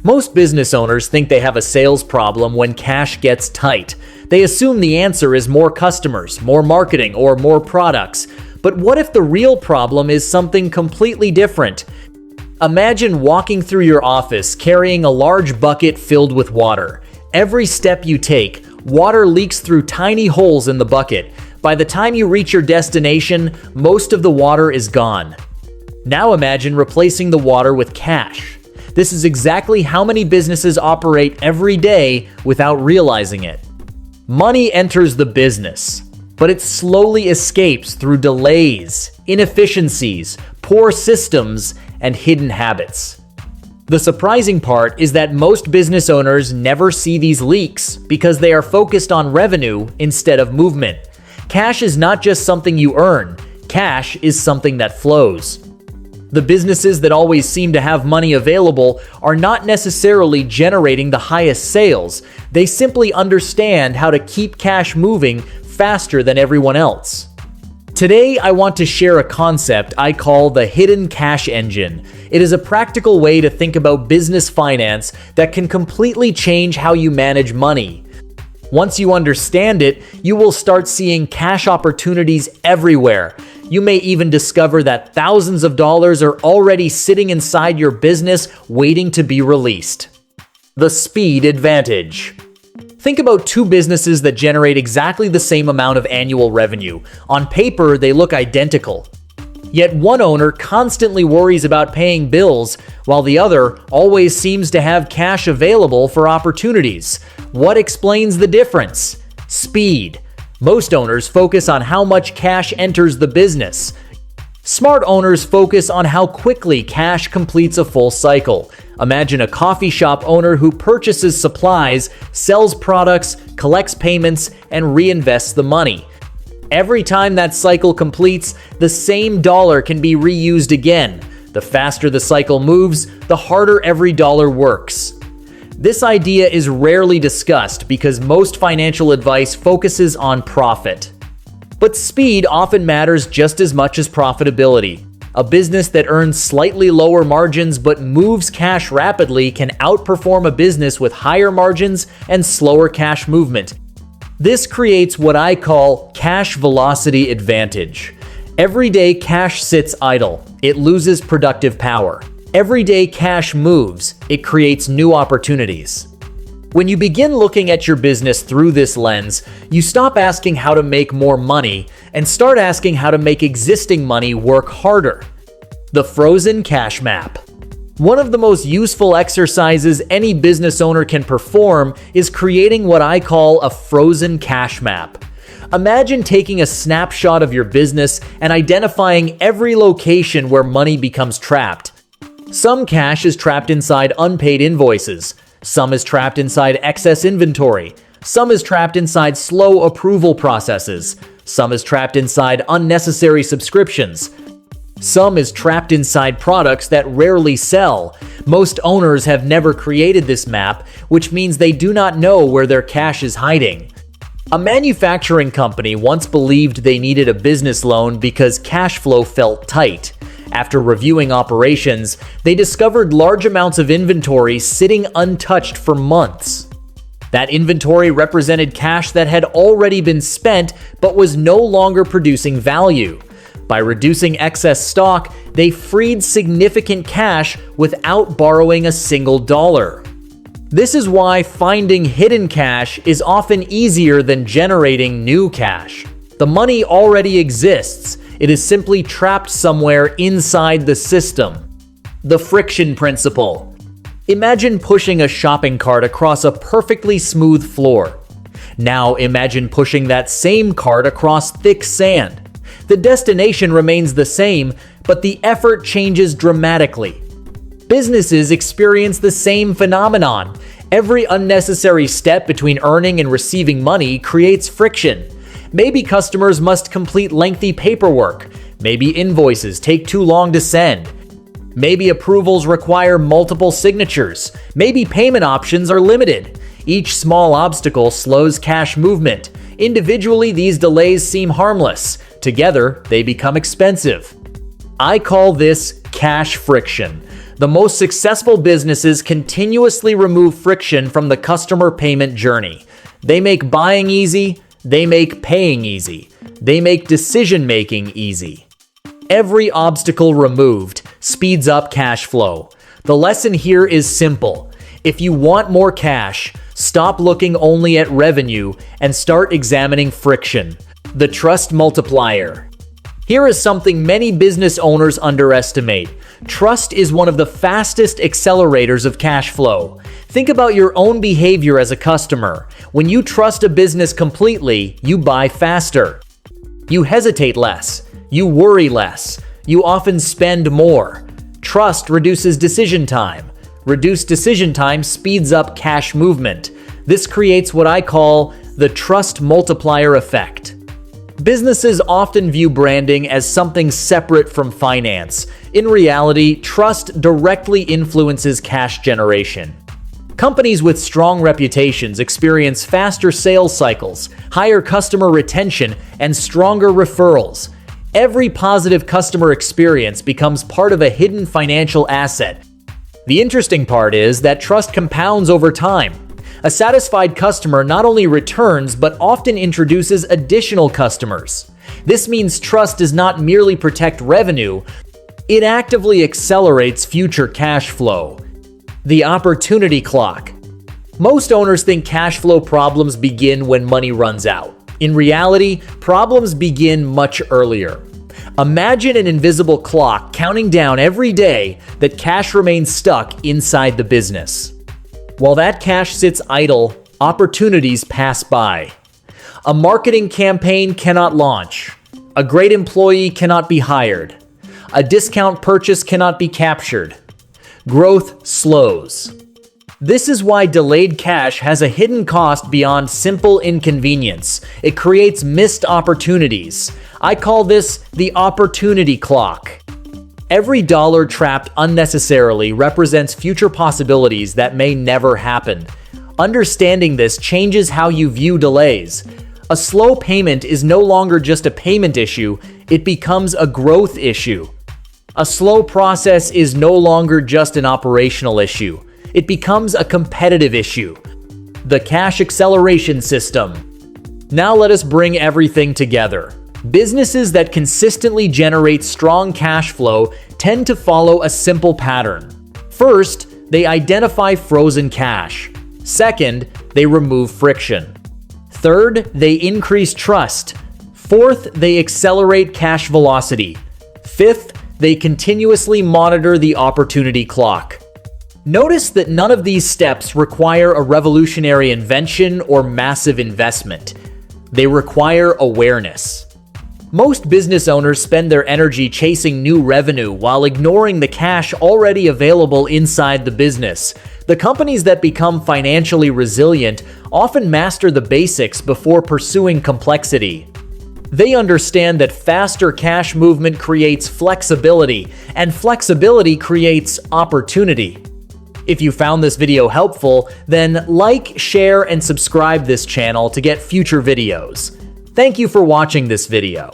Most business owners think they have a sales problem when cash gets tight. They assume the answer is more customers, more marketing, or more products. But what if the real problem is something completely different? Imagine walking through your office carrying a large bucket filled with water. Every step you take, water leaks through tiny holes in the bucket. By the time you reach your destination, most of the water is gone. Now imagine replacing the water with cash. This is exactly how many businesses operate every day without realizing it. Money enters the business, but it slowly escapes through delays, inefficiencies, poor systems, and hidden habits. The surprising part is that most business owners never see these leaks because they are focused on revenue instead of movement. Cash is not just something you earn, cash is something that flows. The businesses that always seem to have money available are not necessarily generating the highest sales. They simply understand how to keep cash moving faster than everyone else. Today, I want to share a concept I call the hidden cash engine. It is a practical way to think about business finance that can completely change how you manage money. Once you understand it, you will start seeing cash opportunities everywhere. You may even discover that thousands of dollars are already sitting inside your business waiting to be released. The speed advantage. Think about two businesses that generate exactly the same amount of annual revenue. On paper, they look identical. Yet one owner constantly worries about paying bills, while the other always seems to have cash available for opportunities. What explains the difference? Speed. Most owners focus on how much cash enters the business. Smart owners focus on how quickly cash completes a full cycle. Imagine a coffee shop owner who purchases supplies, sells products, collects payments, and reinvests the money. Every time that cycle completes, the same dollar can be reused again. The faster the cycle moves, the harder every dollar works. This idea is rarely discussed because most financial advice focuses on profit. But speed often matters just as much as profitability. A business that earns slightly lower margins but moves cash rapidly can outperform a business with higher margins and slower cash movement. This creates what I call cash velocity advantage. Every day cash sits idle, it loses productive power. Every day cash moves, it creates new opportunities. When you begin looking at your business through this lens, you stop asking how to make more money and start asking how to make existing money work harder. The frozen cash map. One of the most useful exercises any business owner can perform is creating what I call a frozen cash map. Imagine taking a snapshot of your business and identifying every location where money becomes trapped. Some cash is trapped inside unpaid invoices. Some is trapped inside excess inventory. Some is trapped inside slow approval processes. Some is trapped inside unnecessary subscriptions. Some is trapped inside products that rarely sell. Most owners have never created this map, which means they do not know where their cash is hiding. A manufacturing company once believed they needed a business loan because cash flow felt tight. After reviewing operations, they discovered large amounts of inventory sitting untouched for months. That inventory represented cash that had already been spent but was no longer producing value. By reducing excess stock, they freed significant cash without borrowing a single dollar. This is why finding hidden cash is often easier than generating new cash. The money already exists. It is simply trapped somewhere inside the system. The friction principle. Imagine pushing a shopping cart across a perfectly smooth floor. Now imagine pushing that same cart across thick sand. The destination remains the same, but the effort changes dramatically. Businesses experience the same phenomenon. Every unnecessary step between earning and receiving money creates friction. Maybe customers must complete lengthy paperwork. Maybe invoices take too long to send. Maybe approvals require multiple signatures. Maybe payment options are limited. Each small obstacle slows cash movement. Individually, these delays seem harmless. Together, they become expensive. I call this cash friction. The most successful businesses continuously remove friction from the customer payment journey. They make buying easy, they make paying easy, they make decision-making easy. Every obstacle removed speeds up cash flow. The lesson here is simple. If you want more cash, stop looking only at revenue and start examining friction. The Trust Multiplier. Here is something many business owners underestimate. Trust is one of the fastest accelerators of cash flow. Think about your own behavior as a customer. When you trust a business completely, you buy faster. You hesitate less. You worry less. You often spend more. Trust reduces decision time. Reduced decision time speeds up cash movement. This creates what I call the Trust Multiplier effect. Businesses often view branding as something separate from finance. In reality, trust directly influences cash generation. Companies with strong reputations experience faster sales cycles, higher customer retention, and stronger referrals. Every positive customer experience becomes part of a hidden financial asset. The interesting part is that trust compounds over time. A satisfied customer not only returns but often introduces additional customers. This means trust does not merely protect revenue, it actively accelerates future cash flow. The opportunity clock. Most owners think cash flow problems begin when money runs out. In reality, problems begin much earlier. Imagine an invisible clock counting down every day that cash remains stuck inside the business. While that cash sits idle, opportunities pass by. A marketing campaign cannot launch. A great employee cannot be hired. A discount purchase cannot be captured. Growth slows. This is why delayed cash has a hidden cost beyond simple inconvenience. It creates missed opportunities. I call this the opportunity clock. Every dollar trapped unnecessarily represents future possibilities that may never happen. Understanding this changes how you view delays. A slow payment is no longer just a payment issue, it becomes a growth issue. A slow process is no longer just an operational issue. It becomes a competitive issue. The cash acceleration system. Now let us bring everything together. Businesses that consistently generate strong cash flow tend to follow a simple pattern. First, they identify frozen cash. Second, they remove friction. Third, they increase trust. Fourth, they accelerate cash velocity. Fifth, they continuously monitor the opportunity clock. Notice that none of these steps require a revolutionary invention or massive investment. They require awareness. Most business owners spend their energy chasing new revenue while ignoring the cash already available inside the business. The companies that become financially resilient often master the basics before pursuing complexity. They understand that faster cash movement creates flexibility, and flexibility creates opportunity. If you found this video helpful, then like, share, and subscribe this channel to get future videos. Thank you for watching this video.